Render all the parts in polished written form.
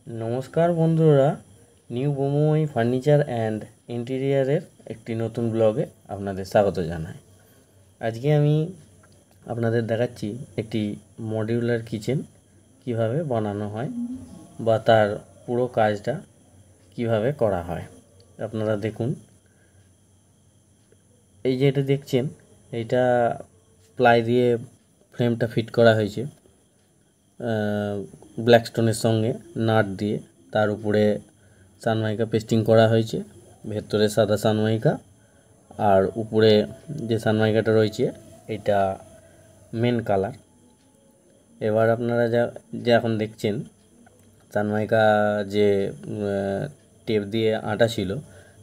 নমস্কার বন্ধুরা, new বোমোই furniture and ইন্টেরিয়ারের একটি নতুন ব্লগে আপনাদের স্বাগত জানাই। আজকে আমি আপনাদের দেখাচ্ছি একটি মডিউলার কিচেন কিভাবে বানানো হয় বা তার পুরো কাজটা কিভাবে করা হয়। আপনারা দেখুন, এই যে এটা দেখছেন, এটা প্লাই দিয়ে ফ্রেমটা ফিট করা হয়েছে ব্ল্যাক স্টোনের সঙ্গে নাট দিয়ে। তার উপরে সানমাইকা পেস্টিং করা হয়েছে, ভেতরে সাদা সানমাইকা, আর উপরে যে সানমাইকাটা রয়েছে এটা মেন কালার। এবার আপনারা যা এখন দেখছেন, সানমাইকা যে টেপ দিয়ে আটা ছিল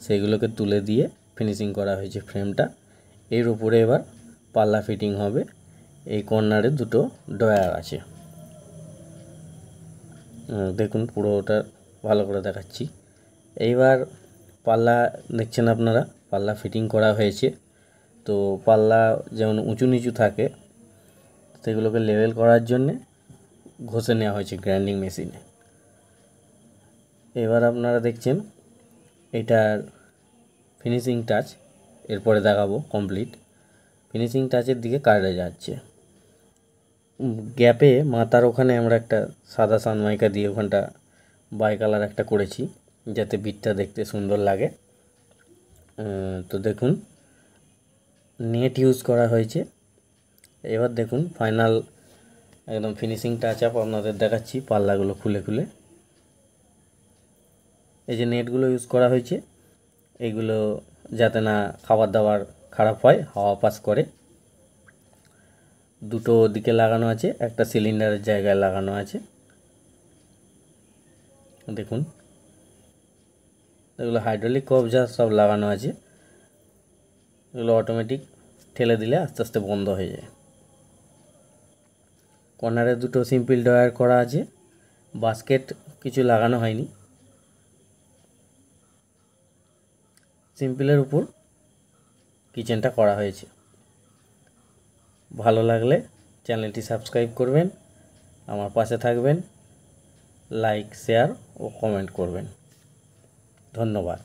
সেগুলোকে তুলে দিয়ে ফিনিশিং করা হয়েছে ফ্রেমটা। এর উপরে এবার পাল্লা ফিটিং হবে। এই কর্নারে দুটো ডয়ার আছে, দেখুন পুরোটা ভালো করে দেখাচ্ছি। এইবার পাল্লা দেখছেন আপনারা, পাল্লা ফিটিং করা হয়েছে। তো পাল্লা যেমন উঁচু নিচু থাকে সেগুলোকে লেভেল করার জন্যে ঘষে নেওয়া হয়েছে গ্রাইন্ডিং মেশিনে। এবার আপনারা দেখছেন এটার ফিনিশিং টাচ এরপরে দেখাবো। কমপ্লিট ফিনিশিং টাচের দিকে কাজে যাচ্ছে। গ্যাপে মাথার ওখানে আমরা একটা সাদা সানমাইকা দিয়ে ওখানটা বাই কালার একটা করেছি যাতে বিটটা দেখতে সুন্দর লাগে। তো দেখুন নেট ইউজ করা হয়েছে। এবার দেখুন ফাইনাল একদম ফিনিশিং টাচ আপ আপনাদের দেখাচ্ছি পাল্লাগুলো খুলে খুলে। এই যে নেটগুলো ইউজ করা হয়েছে, এগুলো যাতে না খাবার দাবার খারাপ হয়, হাওয়া পাস করে। দুটো দিকে লাগানো আছে, একটা সিলিন্ডারের জায়গায় লাগানো আছে। দেখুন এগুলো হাইড্রোলিক কবজা সব লাগানো আছে। এগুলো অটোমেটিক ঠেলে দিলে আস্তে আস্তে বন্ধ হয়ে যায়। কর্নারে দুটো সিম্পল ডয়ার করা আছে, বাস্কেট কিছু লাগানো হয়নি। সিম্পলের উপর কিচেনটা করা হয়েছে। ভালো লাগলে চ্যানেলটি সাবস্ক্রাইব করবেন, আমার পাশে থাকবেন, লাইক শেয়ার ও কমেন্ট করবেন। ধন্যবাদ।